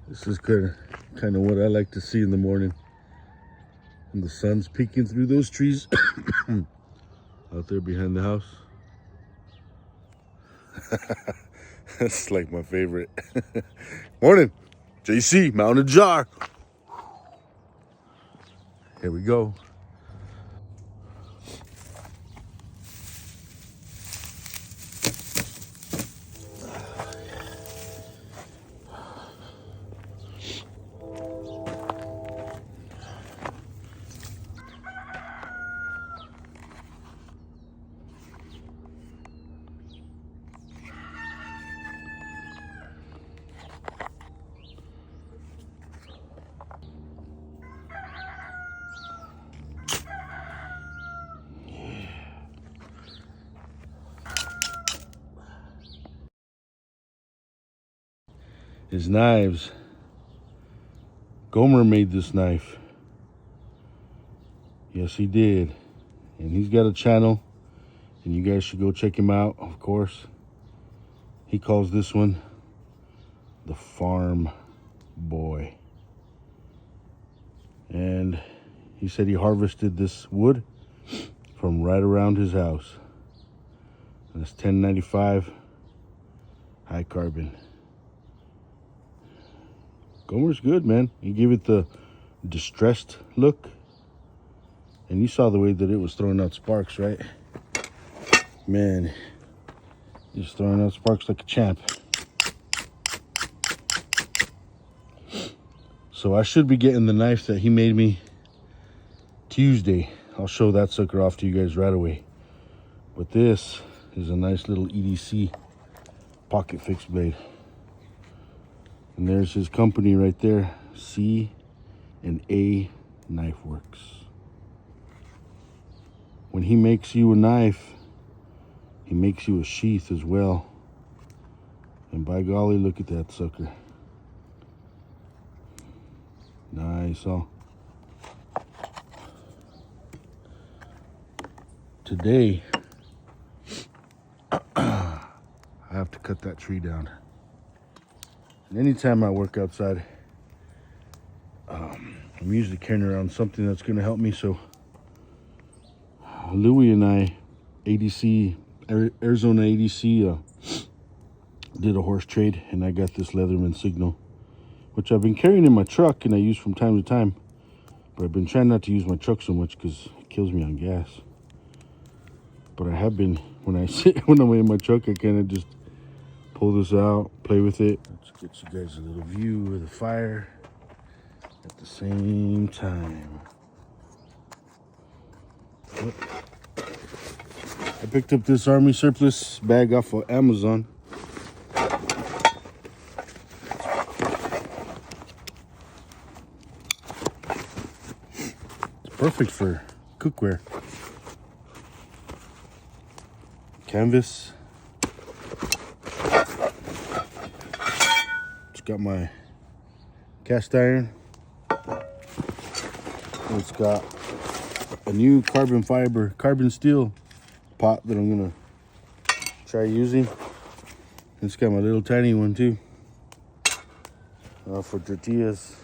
This is kind of what I like to see in the morning. And the sun's peeking through those trees out there behind the house. That's like my favorite. Morning, JC, mounted jar. Here we go. His knives. Gomer made this knife. Yes, he did. And he's got a channel, and you guys should go check him out, of course. He calls this one the Farm Boy. And he said he harvested this wood from right around his house. And it's 1095 high carbon. Gomer's good, man. He gave it the distressed look. And you saw the way that it was throwing out sparks, right? Man, he's throwing out sparks like a champ. So I should be getting the knife that he made me Tuesday. I'll show that sucker off to you guys right away. But this is a nice little EDC pocket fixed blade. And there's his company right there, C and A Knife Works. When he makes you a knife, he makes you a sheath as well. And by golly, look at that sucker. Nice, huh? Today, I have to cut that tree down. And anytime I work outside, I'm usually carrying around something that's going to help me. So Louie and I, Arizona ADC, did a horse trade, and I got this Leatherman Signal, which I've been carrying in my truck and I use from time to time. But I've been trying not to use my truck so much because it kills me on gas. But I have been, when I'm in my truck, I kind of just pull this out, play with it. Let's get you guys a little view of the fire at the same time. I picked up this army surplus bag off of Amazon. It's perfect for cookware. Canvas. It's got my cast iron. It's got a new carbon steel pot that I'm gonna try using. It's got my little tiny one too, for tortillas.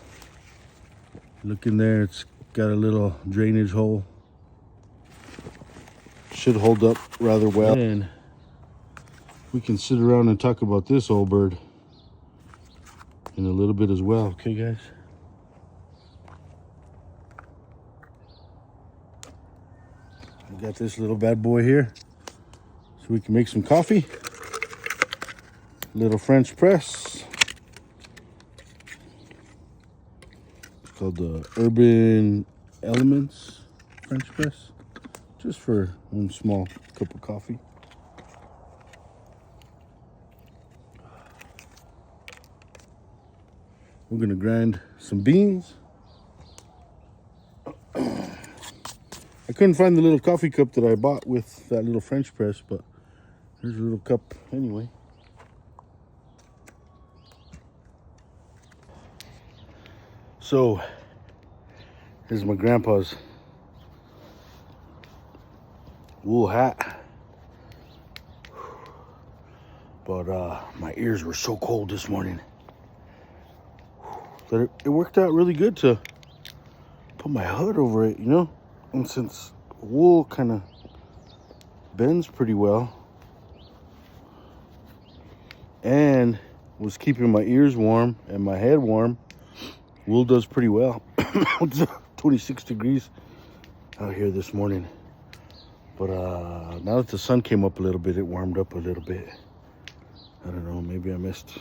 Look in there, it's got a little drainage hole. Should hold up rather well. And we can sit around and talk about this old bird in a little bit as well, okay guys? We got this little bad boy here so we can make some coffee. Little French press. It's called the Urban Elements French press. Just for one small cup of coffee. We're gonna grind some beans. I couldn't find the little coffee cup that I bought with that little French press, but here's a little cup anyway. So, here's my grandpa's wool hat. But my ears were so cold this morning. that it worked out really good to put my hood over it, you know? And since wool kind of bends pretty well and was keeping my ears warm and my head warm, wool does pretty well. It's 26 degrees out here this morning. But now that the sun came up a little bit, it warmed up a little bit. I don't know, maybe I messed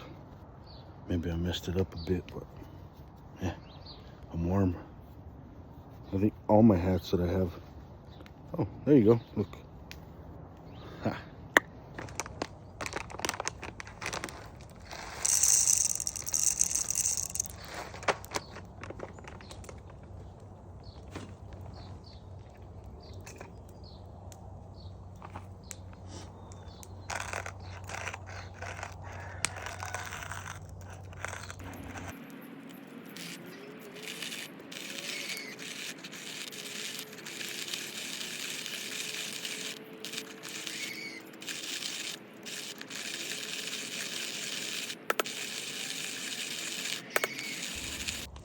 it up a bit, but yeah, I'm warm. I think all my hats that I have. Oh, there you go. Look. Ha.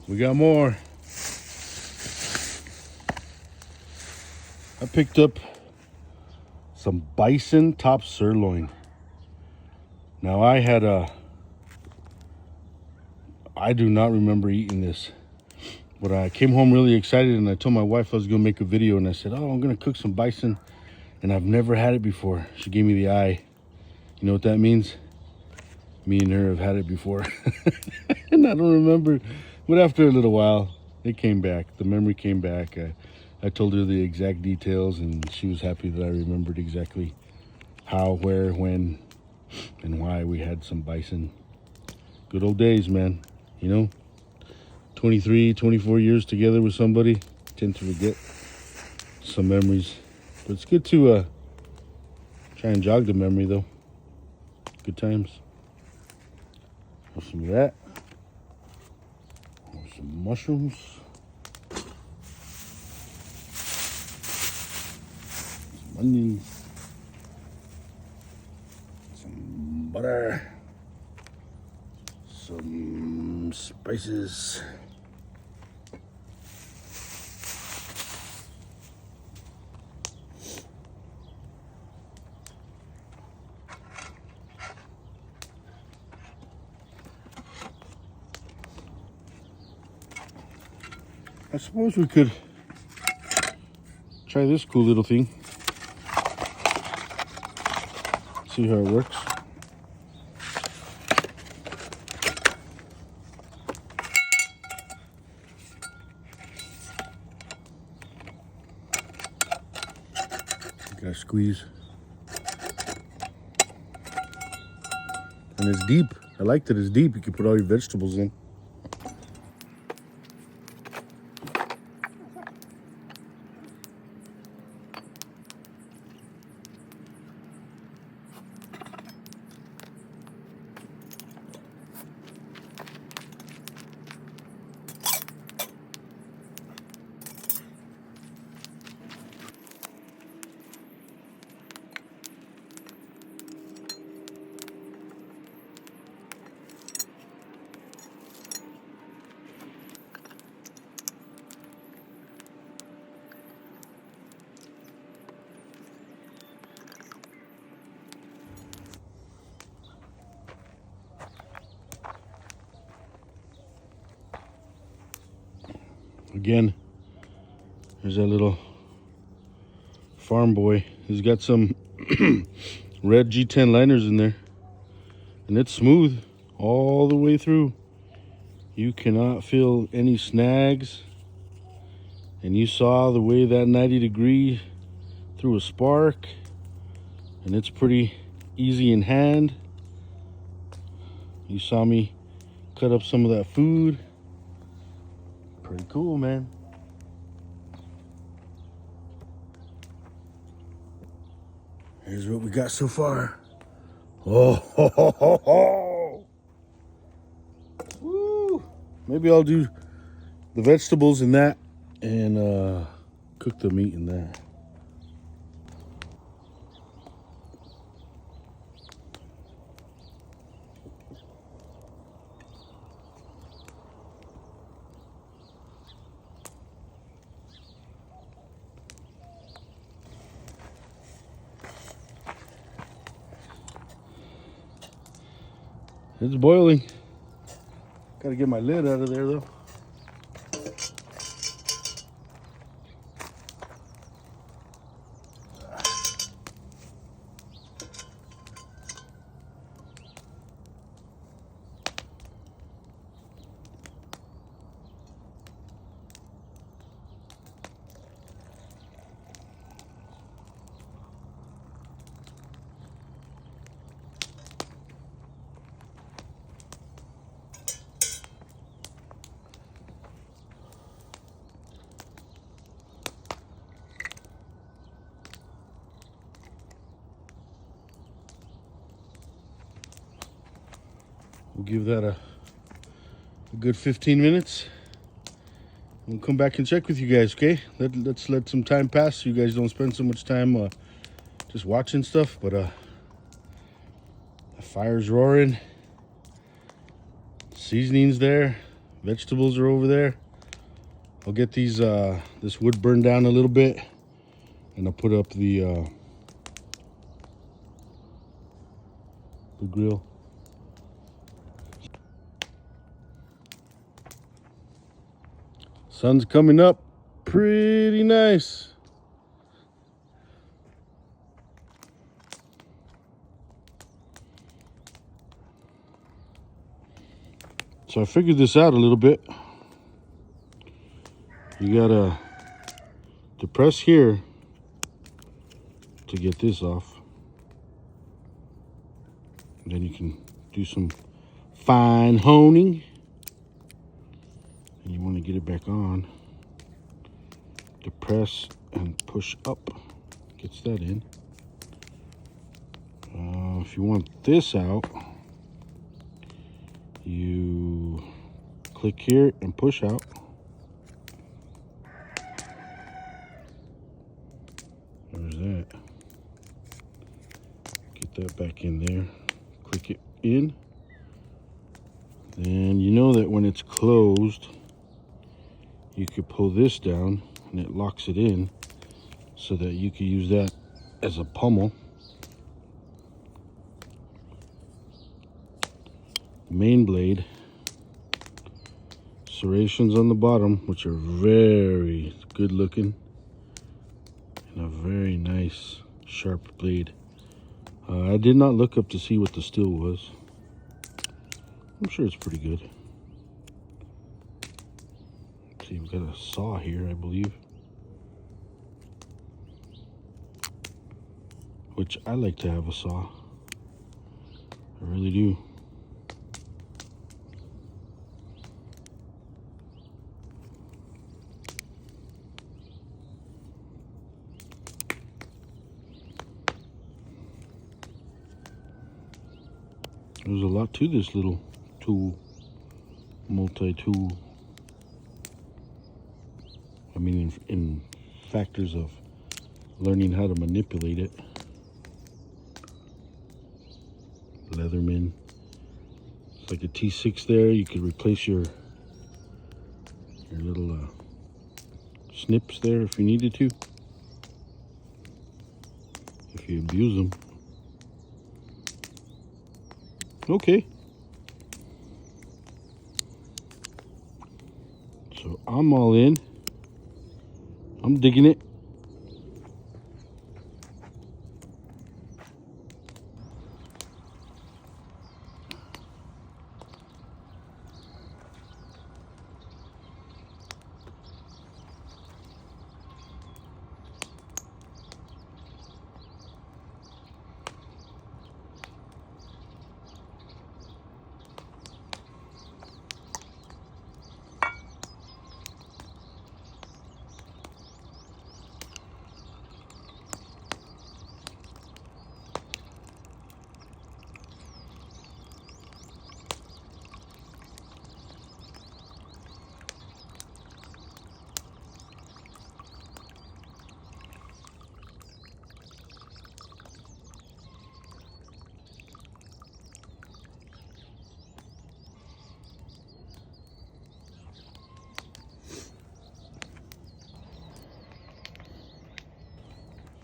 We got more. I picked up some bison top sirloin. Now I do not remember eating this, but I came home really excited and I told my wife I was gonna make a video, and I said, oh, I'm gonna cook some bison, and I've never had it before. She gave me the eye. You know what that means? Me and her have had it before. And I don't remember, but after a little while, it came back. The memory came back. I told her the exact details, and she was happy that I remembered exactly how, where, when, and why we had some bison. Good old days, man. You know, 23, 24 years together with somebody, tend to forget some memories. But it's good to try and jog the memory, though. Good times. Have some of that. Have some mushrooms. Some onions. Some butter. Some spices. I suppose we could try this cool little thing. See how it works. Gotta squeeze. And it's deep. I like that it's deep. You can put all your vegetables in. Again, there's that little farm boy. He's got some red G10 liners in there, and it's smooth all the way through. You cannot feel any snags, and you saw the way that 90 degree threw a spark, and it's pretty easy in hand. You saw me cut up some of that food. Pretty cool, man. Here's what we got so far. Oh, ho, ho, ho, ho. Woo. Maybe I'll do the vegetables in that and cook the meat in that. It's boiling. Gotta get my lid out of there though. We'll give that a good 15 minutes. We'll come back and check with you guys, okay? Let's let some time pass so you guys don't spend so much time just watching stuff. But the fire's roaring. Seasoning's there. Vegetables are over there. I'll get these this wood burned down a little bit, and I'll put up the grill. Sun's coming up pretty nice. So I figured this out a little bit. You gotta depress here to get this off. And then you can do some fine honing. And you want to get it back on. Depress and push up. Gets that in. If you want this out, you click here and push out. There's that. Get that back in there. Click it in. Then you know that when it's closed, you could pull this down and it locks it in so that you can use that as a pommel. Main blade. Serrations on the bottom, which are very good looking. And a very nice sharp blade. I did not look up to see what the steel was. I'm sure it's pretty good. See, we've got a saw here, I believe. Which I like to have a saw. I really do. There's a lot to this little tool, multi-tool. I mean, in factors of learning how to manipulate it. Leatherman. It's like a T6 there. You could replace your little snips there if you needed to. If you abuse them. Okay. So I'm all in. I'm digging it.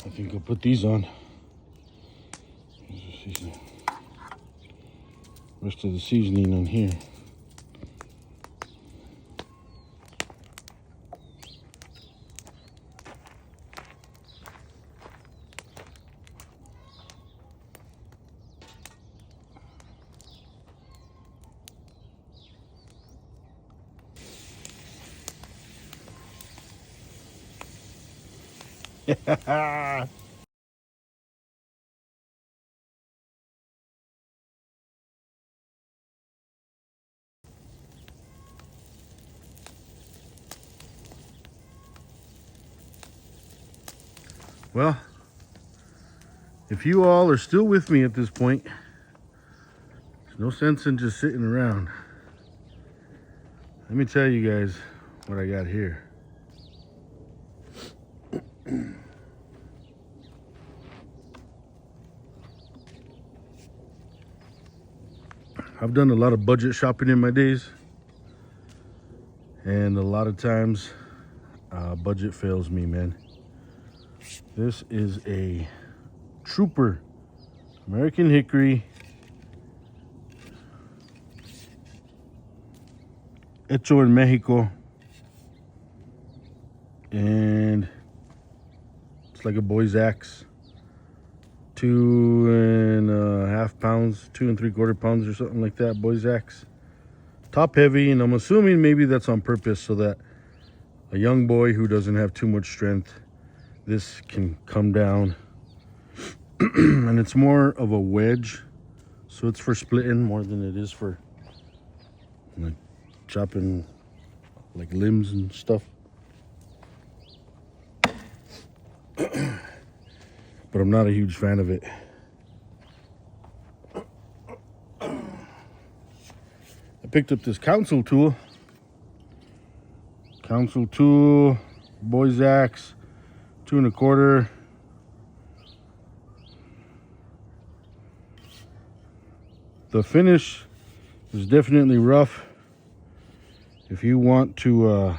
I think I'll put these on. Rest of the seasoning on here. Well, if you all are still with me at this point, there's no sense in just sitting around. Let me tell you guys what I got here. I've done a lot of budget shopping in my days, and a lot of times budget fails me, man. This is a Trooper American Hickory hecho in Mexico, and it's like a boy's axe. 2.5 pounds, 2 3/4 pounds or something like that, boy's axe. Top heavy, and I'm assuming maybe that's on purpose so that a young boy who doesn't have too much strength, this can come down. And it's more of a wedge, so it's for splitting more than it is for like chopping like limbs and stuff. But I'm not a huge fan of it. I picked up this council tool. Council tool, boy's axe, 2 1/4. The finish is definitely rough. If you want to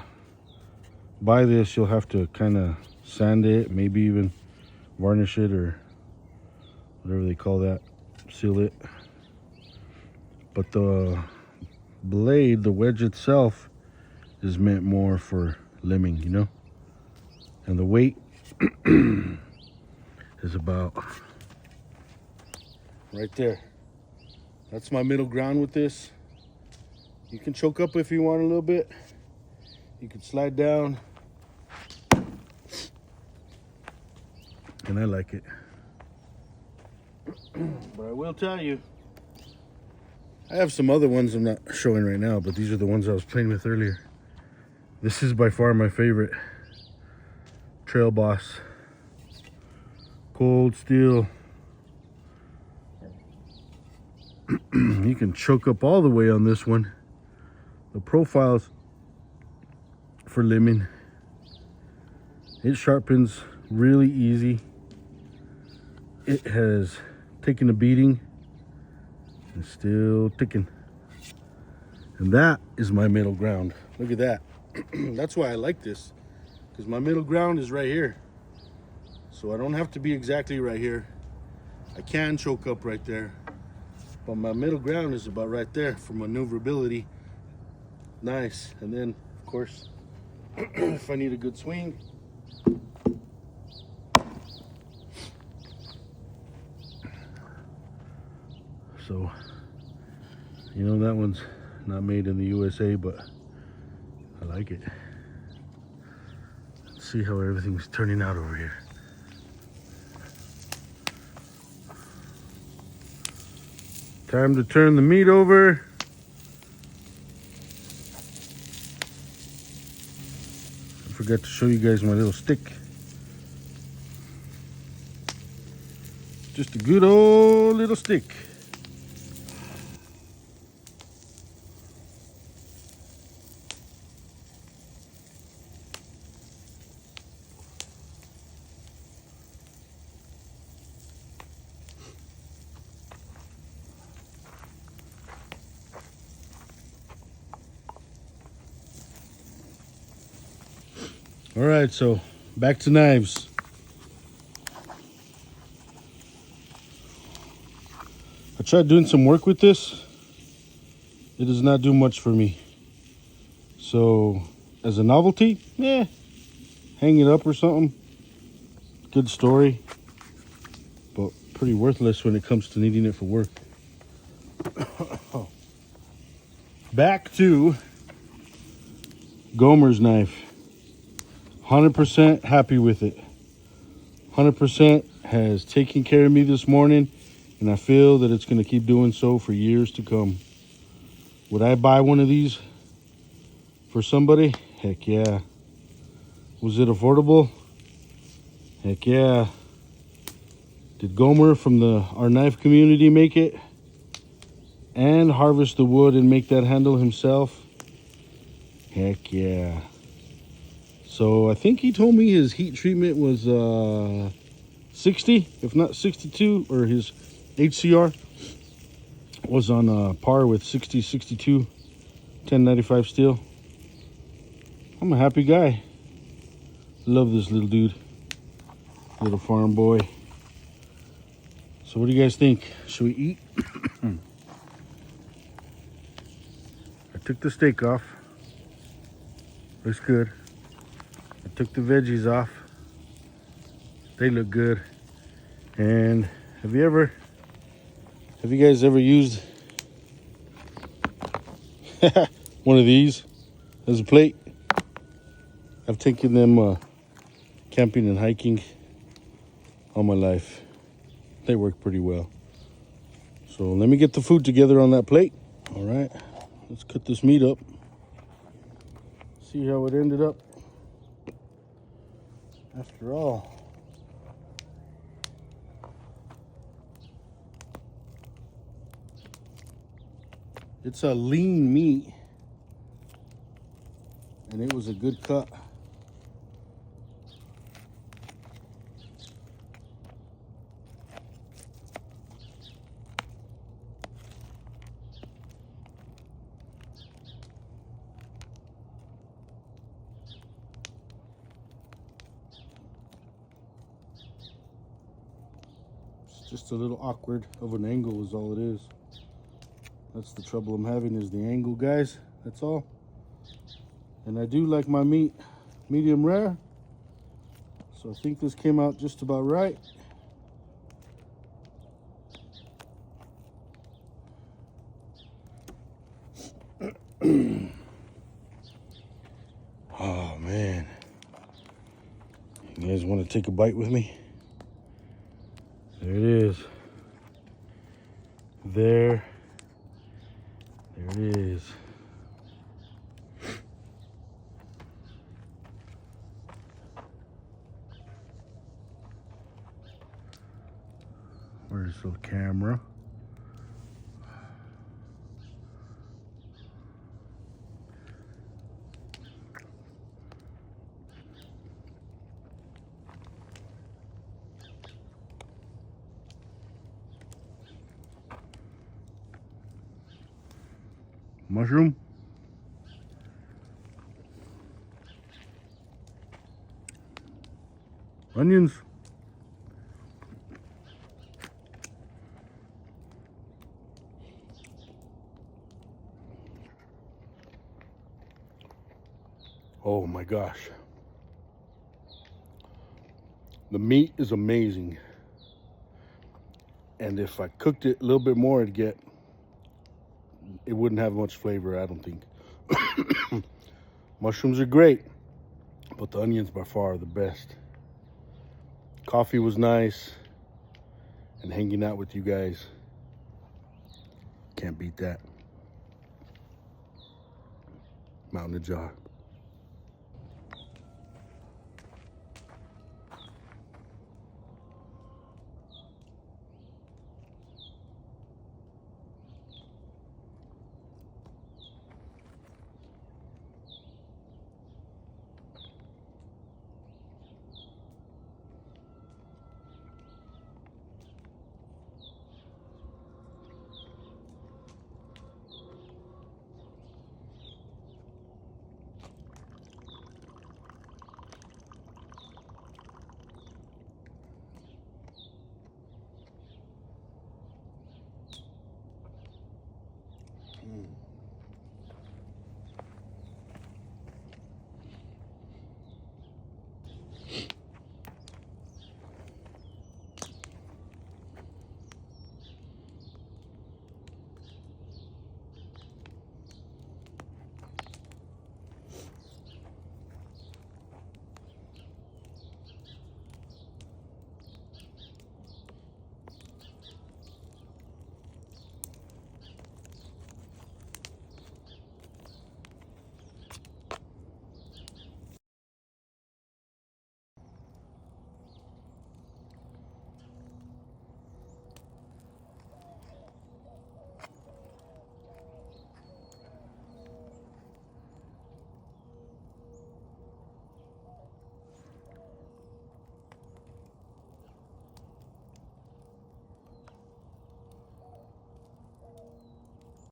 buy this, you'll have to kind of sand it, maybe even varnish it or whatever they call that, seal it. But the blade, the wedge itself, is meant more for limbing, you know. And the weight is about right there. That's my middle ground with this. You can choke up if you want a little bit. You can slide down. And I like it. But I will tell you, I have some other ones I'm not showing right now, but these are the ones I was playing with earlier. This is by far my favorite. Trail Boss. Cold steel. You can choke up all the way on this one. The profiles for limbing. It sharpens really easy. It has taken a beating and still ticking. And that is my middle ground. Look at that. That's why I like this, because my middle ground is right here. So I don't have to be exactly right here. I can choke up right there, but my middle ground is about right there for maneuverability. Nice. And then, of course, if I need a good swing, so, you know, that one's not made in the USA, but I like it. Let's see how everything's turning out over here. Time to turn the meat over. I forgot to show you guys my little stick. Just a good old little stick. All right, so back to knives. I tried doing some work with this, it does not do much for me. So, as a novelty, hang it up or something. Good story, but pretty worthless when it comes to needing it for work. Back to Gomer's knife. 100% happy with it. 100% has taken care of me this morning, and I feel that it's going to keep doing so for years to come. Would I buy one of these for somebody? Heck yeah. Was it affordable? Heck yeah. Did Gomer from our knife community make it and harvest the wood and make that handle himself? Heck yeah. So I think he told me his heat treatment was 60, if not 62, or his HCR was on par with 60, 62, 1095 steel. I'm a happy guy. Love this little dude, little farm boy. So what do you guys think? Should we eat? I took the steak off. Looks good. I took the veggies off. They look good. And have you guys ever used one of these as a plate? I've taken them camping and hiking all my life. They work pretty well. So let me get the food together on that plate. All right, let's cut this meat up. See how it ended up. After all, it's a lean meat, and it was a good cut. Just a little awkward of an angle is all it is. That's the trouble I'm having, is the angle, guys. That's all. And I do like my meat medium rare, so I think this came out just about right. Oh man, you guys want to take a bite with me? There it is. There it is. Where's the camera? Mushroom. Onions. Oh my gosh. The meat is amazing. And if I cooked it a little bit more, it wouldn't have much flavor, I don't think. Mushrooms are great, but the onions by far are the best. Coffee was nice, and hanging out with you guys, can't beat that. Mountain of jar.